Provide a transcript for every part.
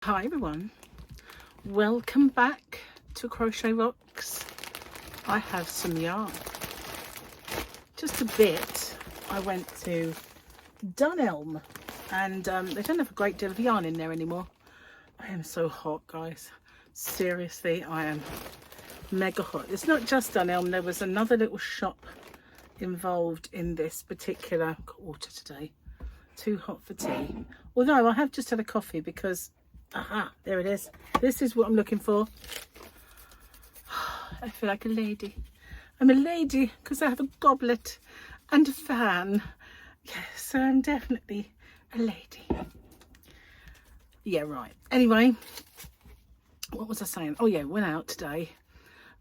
Hi everyone, welcome back to Crochet Rocks. I have some yarn, just a bit. I went to Dunelm and they don't have a great deal of yarn in there anymore. I am so hot, guys, seriously, I am mega hot. It's not just Dunelm, there was another little shop involved in this particular. I've got water today, too hot for tea, although I have just had a coffee because aha, there it is. This is what I'm looking for. I feel like a lady. I'm a lady because I have a goblet and a fan. Yes, I'm definitely a lady. Yeah, right. Anyway, what was I saying? Oh yeah, went out today.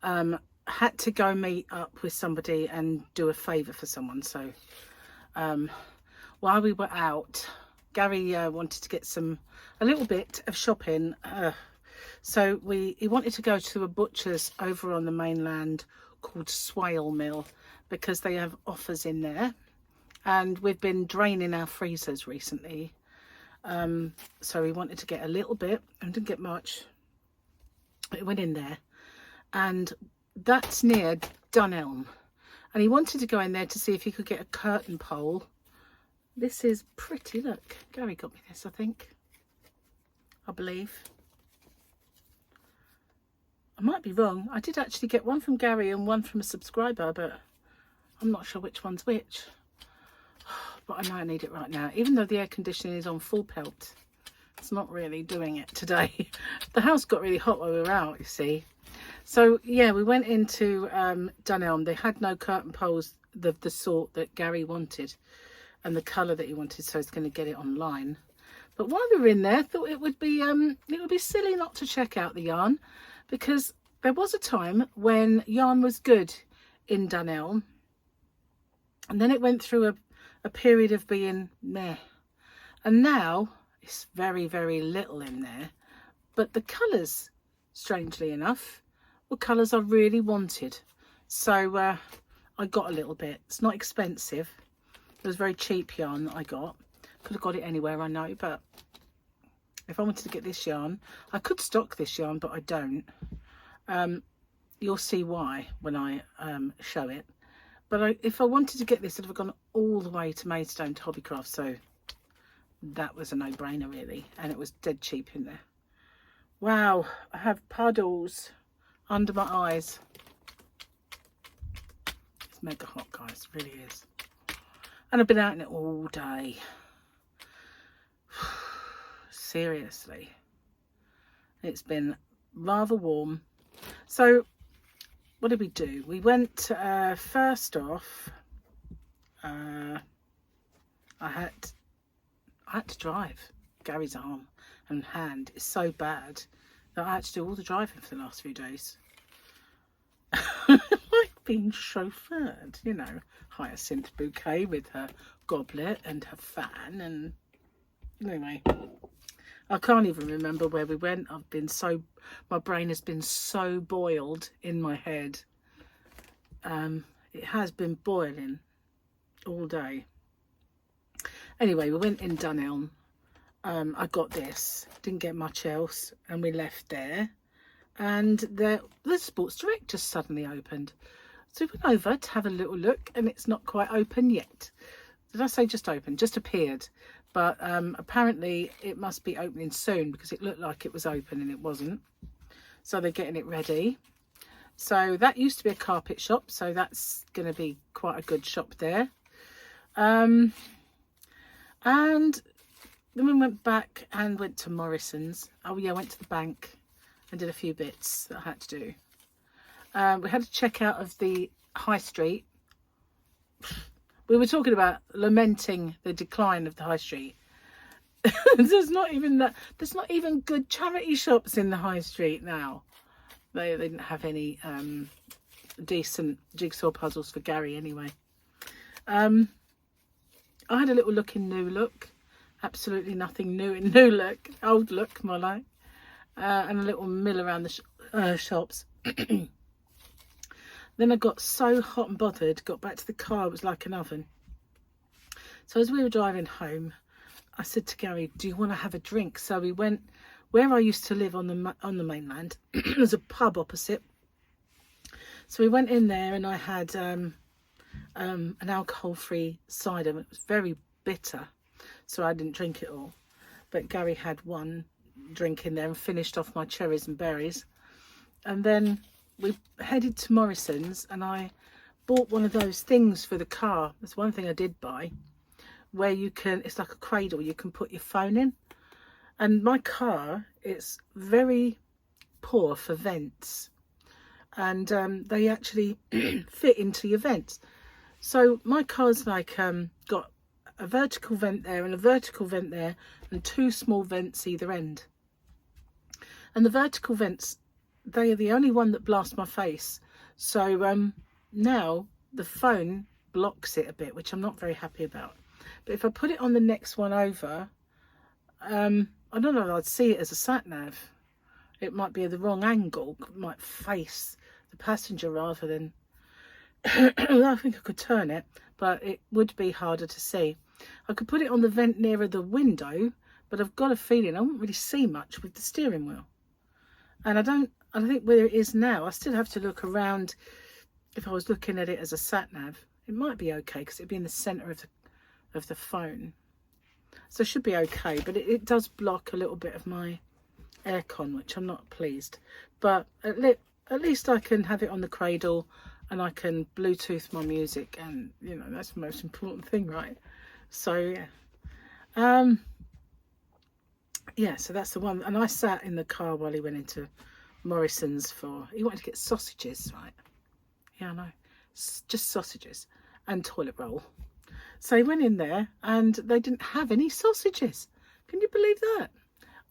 Had to go meet up with somebody and do a favour for someone. So while we were out, Gary wanted to get a little bit of shopping, so he wanted to go to a butcher's over on the mainland called Swale Mill because they have offers in there, and we've been draining our freezers recently, so he wanted to get a little bit and didn't get much. It went in there, and that's near Dunelm, and he wanted to go in there to see if he could get a curtain pole. This is pretty, look. Gary got me this, I think. I believe. I might be wrong. I did actually get one from Gary and one from a subscriber, but I'm not sure which one's which. But I know I need it right now. Even though the air conditioning is on full pelt, it's not really doing it today. The house got really hot while we were out, you see. So, yeah, we went into Dunelm. They had no curtain poles, the sort that Gary wanted, and the colour that he wanted, so he's going to get it online. But while we were in there, I thought it would be silly not to check out the yarn, because there was a time when yarn was good in Dunelm, and then it went through a period of being meh, and now it's very, very little in there. But the colours, strangely enough, were colours I really wanted, so I got a little bit. It's not expensive. It was very cheap yarn that I got. Could have got it anywhere, I know, but if I wanted to get this yarn, I could stock this yarn, but I don't. You'll see why when I show it. But if I wanted to get this, I'd have gone all the way to Maidstone to Hobbycraft, so that was a no-brainer really, and it was dead cheap in there. Wow, I have puddles under my eyes. It's mega hot, guys, it really is. And I've been out in it all day. Seriously. It's been rather warm. So, what did we do? We went, first off, I had to drive. Gary's arm and hand is so bad that I had to do all the driving for the last few days. Like being chauffeured, you know. Hyacinth bouquet with her goblet and her fan, and anyway, I can't even remember where we went. My brain has been so boiled in my head. It has been boiling all day. Anyway, we went in Dunelm. I got this, didn't get much else, and we left there, and the Sports Direct just suddenly opened. So we went over to have a little look, and it's not quite open yet. Did I say just open? Just appeared. But apparently it must be opening soon, because it looked like it was open and it wasn't. So they're getting it ready. So that used to be a carpet shop, so that's going to be quite a good shop there. And then we went back and went to Morrison's. Oh yeah, I went to the bank and did a few bits that I had to do. We had to check out of the high street. We were talking about lamenting the decline of the high street. There's not even good charity shops in the high street now. They didn't have any decent jigsaw puzzles for Gary anyway. I had a little look in New Look. Absolutely nothing new in New Look. Old Look, more like. And a little mill around the shops. Then I got so hot and bothered, got back to the car, it was like an oven. So as we were driving home, I said to Gary, do you want to have a drink? So we went where I used to live on the mainland, there's a pub opposite. So we went in there and I had an alcohol-free cider. It was very bitter, so I didn't drink it all. But Gary had one drink in there and finished off my cherries and berries. And then we headed to Morrison's and I bought one of those things for the car. That's one thing I did buy, where you can, it's like a cradle, you can put your phone in. And my car, it's very poor for vents. And they actually fit into your vents. So my car's like got a vertical vent there and a vertical vent there and 2 small vents either end. And the vertical vents, they are the only one that blast my face. So now the phone blocks it a bit, which I'm not very happy about. But if I put it on the next one over, I don't know if I'd see it as a sat-nav. It might be at the wrong angle, it might face the passenger rather than... I think I could turn it, but it would be harder to see. I could put it on the vent nearer the window, but I've got a feeling I won't really see much with the steering wheel. And I think where it is now, I still have to look around. If I was looking at it as a sat-nav, it might be okay because it'd be in the centre of the phone. So it should be okay, but it does block a little bit of my aircon, which I'm not pleased. But at least I can have it on the cradle and I can Bluetooth my music, and you know, that's the most important thing, right? So yeah. Yeah, so that's the one. And I sat in the car while he went into Morrison's he wanted to get sausages, right? Yeah, I know. Just sausages and toilet roll. So he went in there and they didn't have any sausages. Can you believe that?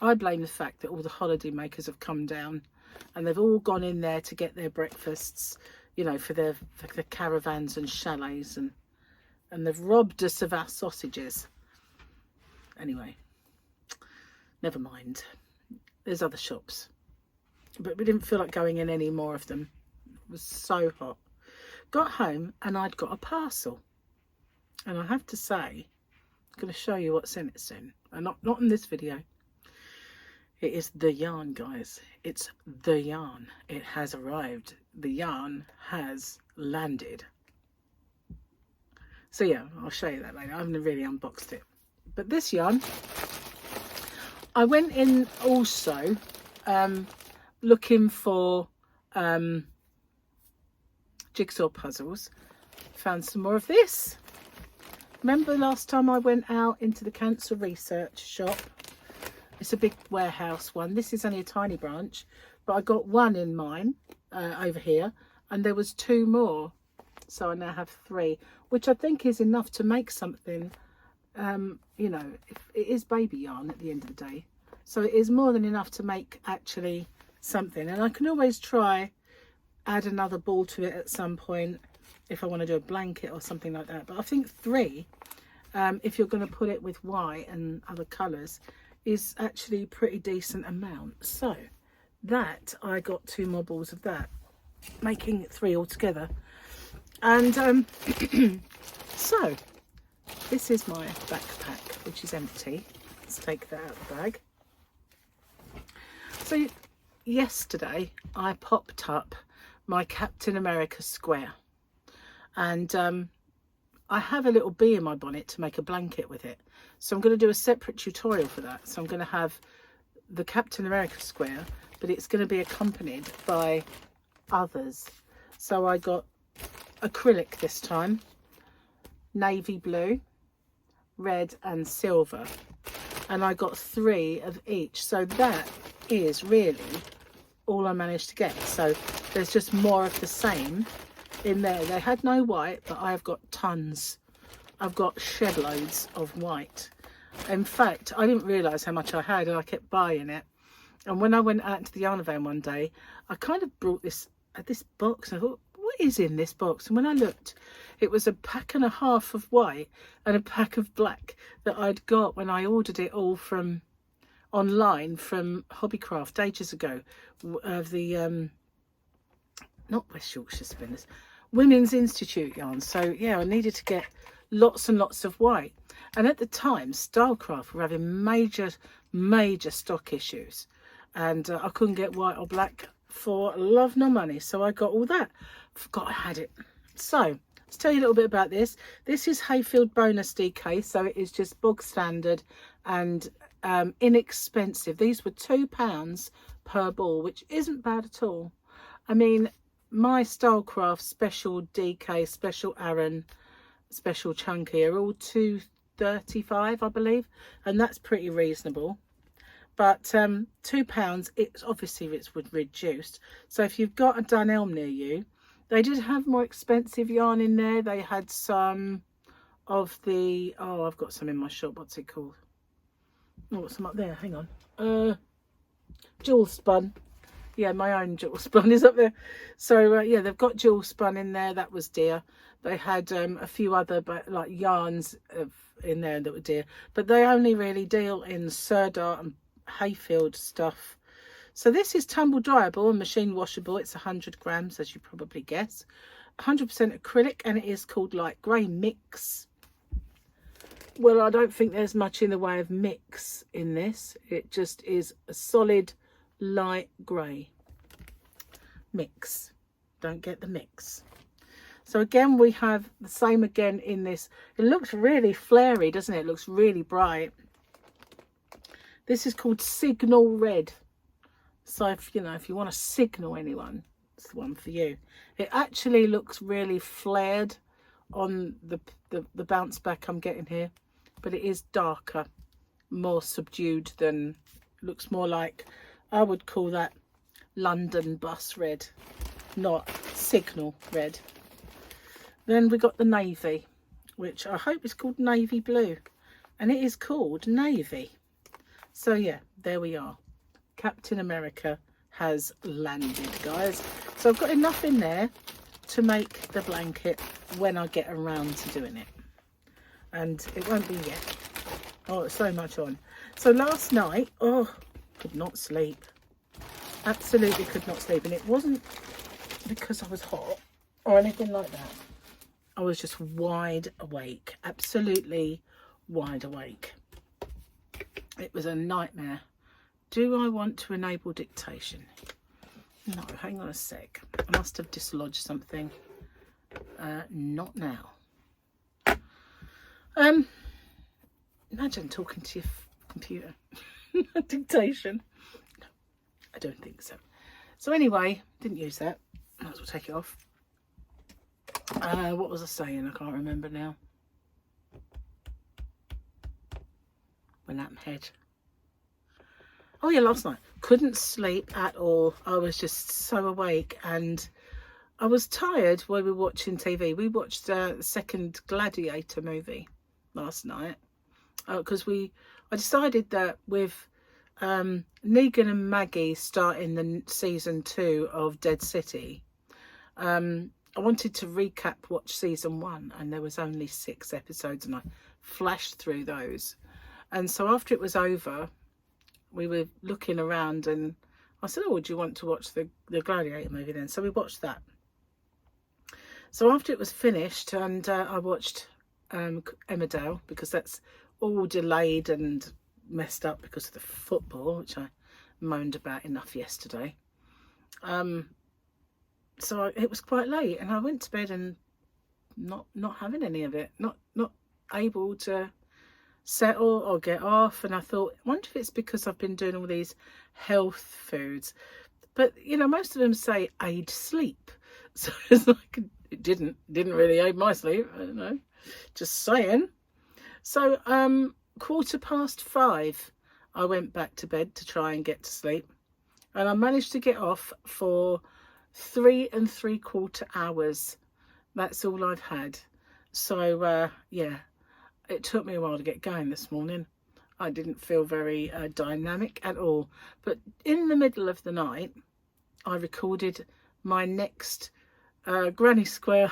I blame the fact that all the holiday makers have come down and they've all gone in there to get their breakfasts, you know, for the caravans and chalets, and they've robbed us of our sausages. Anyway, never mind. There's other shops. But we didn't feel like going in any more of them. It was so hot. Got home and I'd got a parcel. And I have to say, I'm going to show you what's in it soon. And not in this video. It is the yarn, guys. It's the yarn. It has arrived. The yarn has landed. So yeah, I'll show you that later. I haven't really unboxed it. But this yarn, I went in also looking for jigsaw puzzles. Found some more of this. Remember last time I went out into the cancer research shop? It's a big warehouse one. This is only a tiny branch, but I got one in mine over here, and there was 2 more. So I now have 3, which I think is enough to make something. You know, it is baby yarn at the end of the day. So it is more than enough to make actually something. And I can always add another ball to it at some point if I want to do a blanket or something like that. But I think 3, if you're going to put it with white and other colours, is actually pretty decent amount. So that, I got 2 more balls of that, making 3 altogether. And so this is my backpack, which is empty. Let's take that out of the bag. So yesterday I popped up my Captain America square, and I have a little bee in my bonnet to make a blanket with it. So I'm going to do a separate tutorial for that. So I'm going to have the Captain America square, but it's going to be accompanied by others. So I got acrylic this time, navy blue, red and silver, and I got 3 of each. So that is really all I managed to get. So there's just more of the same in there. They had no white, but I've got tons. I've got shed loads of white. In fact, I didn't realise how much I had, and I kept buying it. And when I went out into the yarn van one day, I kind of brought this box, and I thought, what is in this box? And when I looked, it was a pack and a half of white and a pack of black that I'd got when I ordered it all from online from Hobbycraft ages ago, of the not West Yorkshire Spinners, Women's Institute yarn. So yeah, I needed to get lots and lots of white. And at the time, Stylecraft were having major stock issues, and I couldn't get white or black for love nor money, so I got all that. Forgot I had it. So let's tell you a little bit about this. This is Hayfield Bonus DK, so it is just bog standard and inexpensive. These were £2 per ball, which isn't bad at all. I mean, my Stylecraft special DK, special Aran, special Chunky are all £2.35, I believe, and that's pretty reasonable. But £2, it's obviously it's reduced. So if you've got a Dunelm near you, they did have more expensive yarn in there. They had some of the, oh, I've got some in my shop. What's it called? Oh, what's some up there? Hang on. Jewel spun. Yeah, my own jewel spun is up there. So yeah, they've got jewel spun in there. That was dear. They had a few other like yarns in there that were dear, but they only really deal in Surdart and Hayfield stuff. So this is tumble dryable and machine washable. It's 100 grams, as you probably guess. 100% acrylic, and it is called light grey mix. Well, I don't think there's much in the way of mix in this. It just is a solid light grey mix. Don't get the mix. So again, we have the same again in this. It looks really flary, doesn't it? It looks really bright. This is called Signal Red. So if you want to signal anyone, it's the one for you. It actually looks really flared on the bounce back I'm getting here, but it is darker, more subdued than, looks more like, I would call that London bus red, not Signal Red. Then we got the navy, which I hope is called navy blue, and it is called navy. So yeah, there we are. Captain America has landed, guys. So I've got enough in there to make the blanket when I get around to doing it, and it won't be yet. Oh, it's so much on. So last night, oh, could not sleep. Absolutely could not sleep, and it wasn't because I was hot or anything like that. I was just wide awake, absolutely wide awake. It was a nightmare. Do I want to enable dictation? No, hang on a sec. I must have dislodged something. Not now. Imagine talking to your computer. Dictation. No, I don't think so. So anyway, didn't use that. Might as well take it off. What was I saying? I can't remember now. Went out my head. Oh yeah, last night couldn't sleep at all. I was just so awake, and I was tired while we were watching TV. We watched the second Gladiator movie last night because I decided that with Negan and Maggie starting the season 2 of Dead City, I wanted to watch season 1, and there was only 6 episodes, and I flashed through those. And so after it was over, we were looking around, and I said, oh, do you want to watch the Gladiator movie then? So we watched that. So after it was finished, and I watched Emmerdale, because that's all delayed and messed up because of the football, which I moaned about enough yesterday. So it was quite late, and I went to bed and not having any of it, not able to settle or get off. And I thought, I wonder if it's because I've been doing all these health foods, but most of them say aid sleep, so it's like it didn't really aid my sleep. I don't know, just saying. So 5:15 I went back to bed to try and get to sleep, and I managed to get off for 3 3/4 hours. That's all I've had. So yeah, it took me a while to get going this morning. I didn't feel very dynamic at all. But in the middle of the night, I recorded my next Granny Square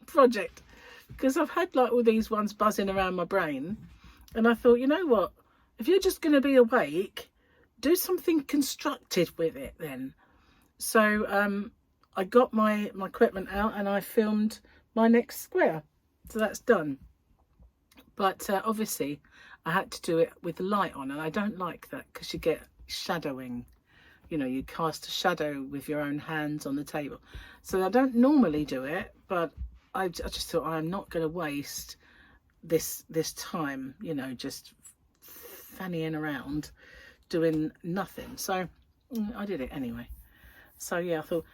project, because I've had like all these ones buzzing around my brain, and I thought, you know what, if you're just going to be awake, do something constructive with it then. So I got my equipment out, and I filmed my next square. So that's done. But obviously I had to do it with the light on, and I don't like that because you get shadowing. You know, you cast a shadow with your own hands on the table. So I don't normally do it, but I just thought I'm not going to waste this time, you know, just fannying around doing nothing. So I did it anyway. So yeah, I thought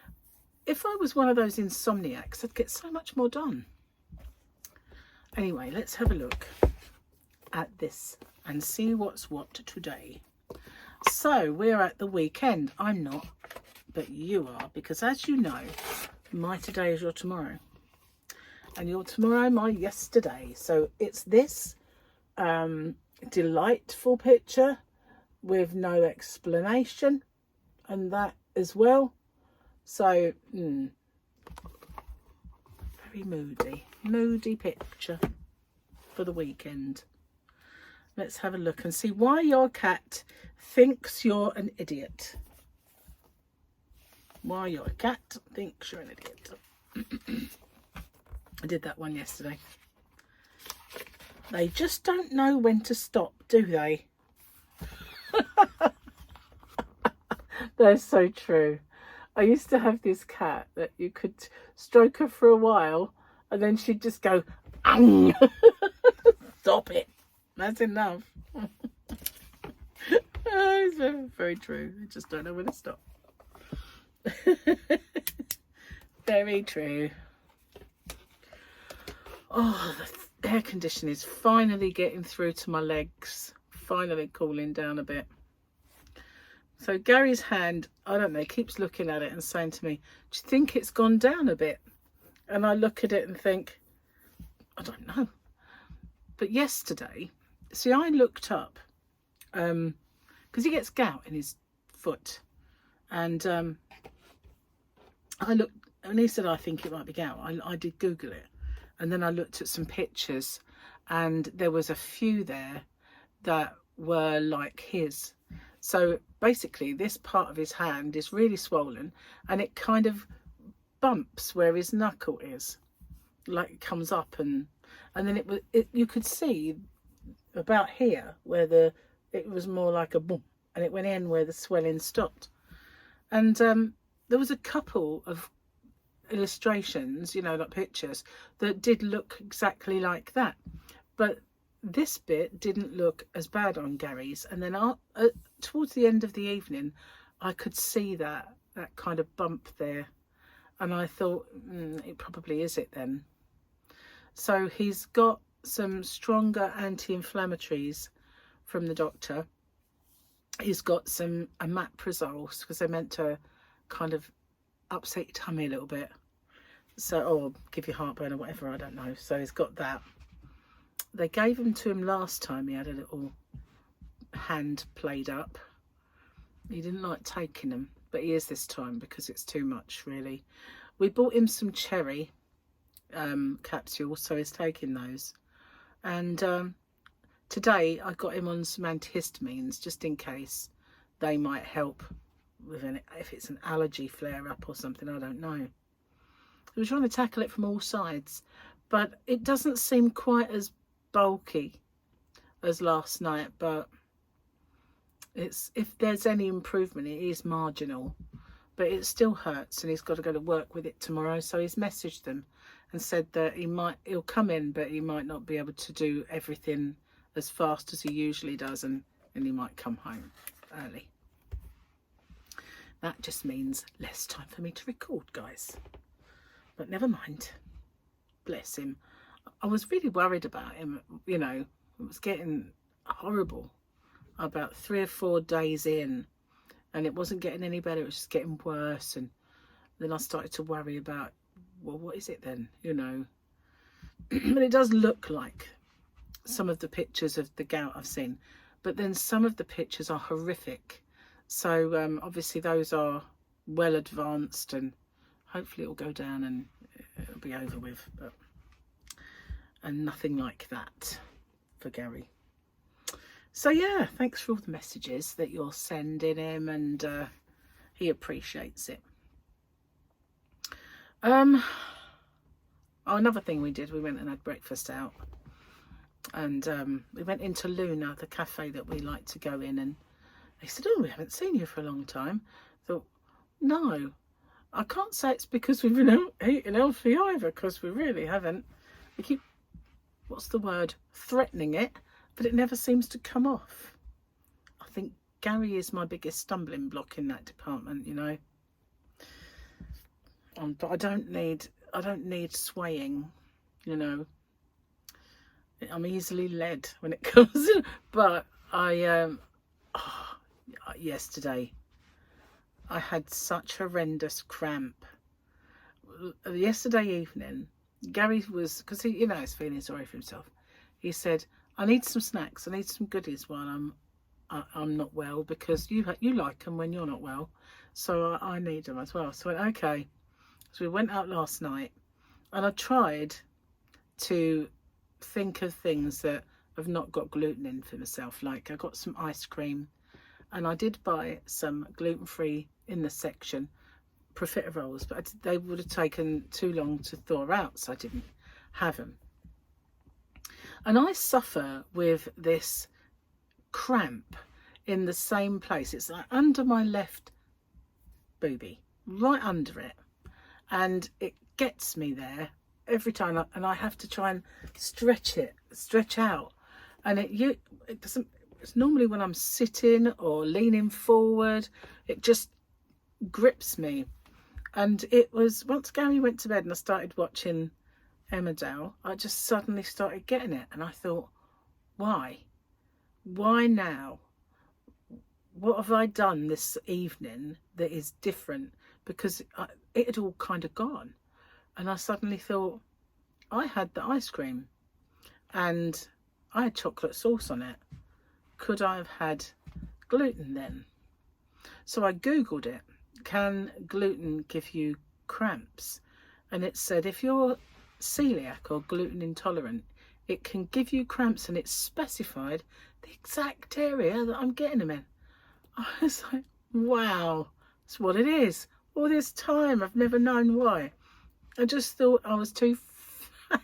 if I was one of those insomniacs, I'd get so much more done. Anyway, let's have a look at this and see what's what today. So we're at the weekend. I'm not, but you are, because as you know, my today is your tomorrow, and your tomorrow my yesterday. So it's this delightful picture with no explanation, and that as well. So very moody picture for the weekend. Let's have a look and see why your cat thinks you're an idiot. Why your cat thinks you're an idiot. I did that one yesterday. They just don't know when to stop, do they? That's so true. I used to have this cat that you could stroke her for a while and then she'd just go, stop it. That's enough. It's very, very true. I just don't know when to stop. Very true. Oh, the air conditioning is finally getting through to my legs. Finally cooling down a bit. So Gary's hand, I don't know, keeps looking at it and saying to me, do you think it's gone down a bit? And I look at it and think, I don't know. But yesterday, see, I looked up, because he gets gout in his foot. And I looked, and he said, I think it might be gout. I did Google it. And then I looked at some pictures, and there was a few there that were like his. So basically this part of his hand is really swollen, and it kind of bumps where his knuckle is, like it comes up, and then you could see about here where it was more like a boom, and it went in where the swelling stopped. And there was a couple of illustrations, you know, like pictures that did look exactly like that, but this bit didn't look as bad on Gary's. And then towards the end of the evening I could see that kind of bump there, and I thought it probably is it then. So he's got some stronger anti-inflammatories from the doctor. He's got some omeprazole because they're meant to kind of upset your tummy a little bit, so, or give you heartburn or whatever, I don't know. So he's got that. They gave them to him last time. He had a little hand played up. He didn't like taking them, but he is this time because it's too much, really. We bought him some cherry capsules, so he's taking those. And today I got him on some antihistamines just in case they might help with if it's an allergy flare up or something, I don't know. We're trying to tackle it from all sides, but it doesn't seem quite as bulky as last night, but it's, if there's any improvement, it is marginal, but it still hurts, and he's got to go to work with it tomorrow. So he's messaged them and said that he'll come in, but he might not be able to do everything as fast as he usually does, and he might come home early. That just means less time for me to record, guys, but never mind. Bless him. I was really worried about him, you know. It was getting horrible about 3 or 4 days in, and it wasn't getting any better. It was just getting worse. And then I started to worry about, well, what is it then, you know? But it does look like some of the pictures of the gout I've seen, but then some of the pictures are horrific. So obviously those are well advanced, and hopefully it'll go down and it'll be over with. But and nothing like that for Gary. So yeah, thanks for all the messages that you're sending him, and he appreciates it. Oh, another thing we did, we went and had breakfast out. And we went into Luna, the cafe that we like to go in. And they said, oh, we haven't seen you for a long time. I thought, no, I can't say it's because we've been eating healthy either, because we really haven't. We keep, what's the word, threatening it, but it never seems to come off. I think Gary is my biggest stumbling block in that department, you know. But I don't need swaying, you know. I'm easily led when it comes. But yesterday I had such horrendous cramp. Yesterday evening, Gary was, because he, you know, he's feeling sorry for himself. He said, I need some snacks. I need some goodies while I'm not well, because you like them when you're not well. So I need them as well. So I went, okay. So we went out last night, and I tried to think of things that have not got gluten in for myself. Like I got some ice cream, and I did buy some gluten-free in the section profiteroles, but they would have taken too long to thaw out, so I didn't have them. And I suffer with this cramp in the same place. It's like under my left boobie, right under it, and it gets me there every time, and I have to try and stretch out, and it doesn't. It's normally when I'm sitting or leaning forward, it just grips me. And it was once Gary went to bed and I started watching Emmerdale, I just suddenly started getting it, and I thought, why now? What have I done this evening that is different? Because it had all kind of gone. And I suddenly thought, I had the ice cream and I had chocolate sauce on it. Could I have had gluten then? So I Googled it. Can gluten give you cramps? And it said if you're celiac or gluten intolerant, it can give you cramps, and it's specified the exact area that I'm getting them in. I was like, wow, that's what it is. All this time I've never known why. I just thought I was too fat.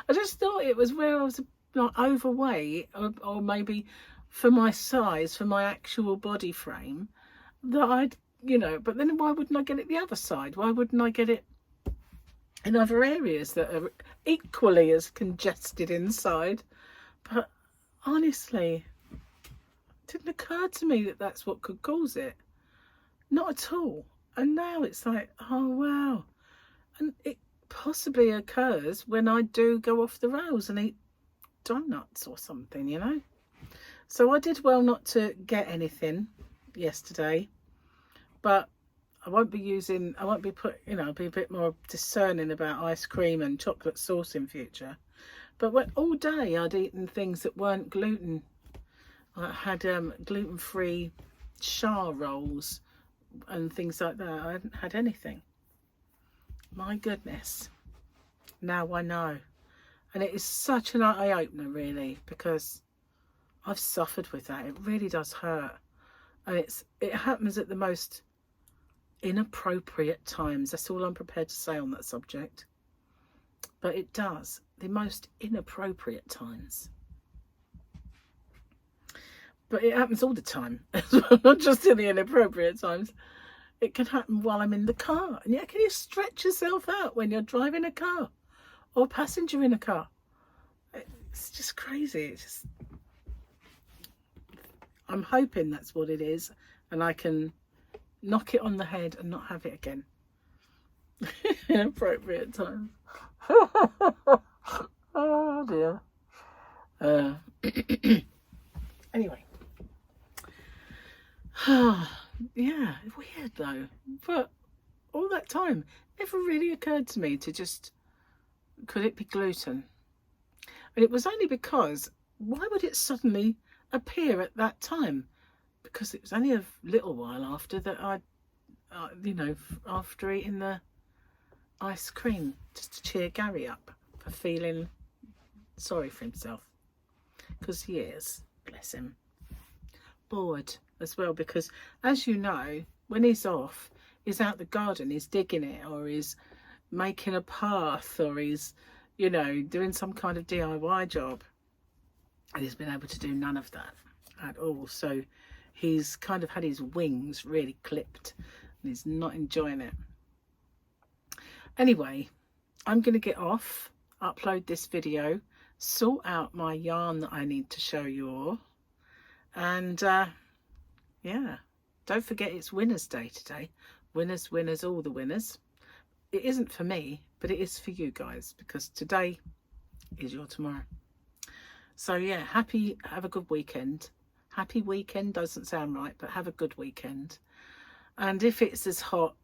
I just thought it was where I was like overweight, or maybe for my size, for my actual body frame, that I'd, you know, but then why wouldn't I get it the other side? Why wouldn't I get it in other areas that are equally as congested inside? But honestly, it didn't occur to me that that's what could cause it. Not at all. And now it's like, oh wow. And it possibly occurs when I do go off the rails and eat donuts or something, you know. So I did well not to get anything yesterday, but I won't be I'll be a bit more discerning about ice cream and chocolate sauce in future. But all day I'd eaten things that weren't gluten. I had gluten-free char rolls and things like that. I hadn't had anything. My goodness. Now I know. And it is such an eye-opener, really, because I've suffered with that. It really does hurt. And it happens at the most inappropriate times. That's all I'm prepared to say on that subject. But it does. The most inappropriate times. But it happens all the time, not just in the inappropriate times. It can happen while I'm in the car. And yeah, can you stretch yourself out when you're driving a car or a passenger in a car? It's just crazy. It's just, I'm hoping that's what it is, and I can knock it on the head and not have it again. Inappropriate times. Oh dear. Anyway. Yeah, weird though. But all that time, it never really occurred to me to just, could it be gluten? And it was only because, why would it suddenly appear at that time? Because it was only a little while after that after eating the ice cream, just to cheer Gary up for feeling sorry for himself. Because he is, bless him, bored as well, because as you know, when he's off, he's out the garden, he's digging it, or he's making a path, or he's, you know, doing some kind of DIY job. And he's been able to do none of that at all. So he's kind of had his wings really clipped and he's not enjoying it. Anyway, I'm going to get off, upload this video, sort out my yarn that I need to show you all. And yeah, don't forget it's Winners' Day today. Winners, winners, all the winners. It isn't for me, but it is for you guys, because today is your tomorrow. So yeah, have a good weekend. Happy weekend doesn't sound right, but have a good weekend. And if it's as hot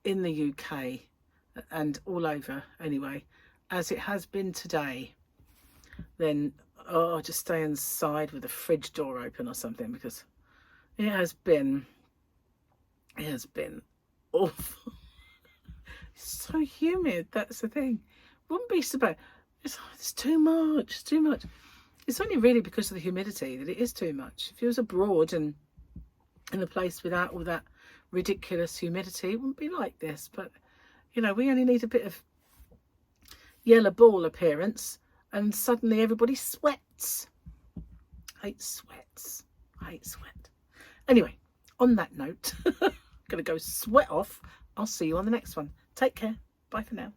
in the UK and all over anyway, as it has been today, then just stay inside with the fridge door open or something, because it has been awful. It's so humid, that's the thing. Wouldn't be so bad. It's too much, it's too much. It's only really because of the humidity that it is too much. If it was abroad and in a place without all that ridiculous humidity, it wouldn't be like this. But, you know, we only need a bit of yellow ball appearance and suddenly everybody sweats. I hate sweats. I hate sweat. Anyway, on that note, I'm going to go sweat off. I'll see you on the next one. Take care. Bye for now.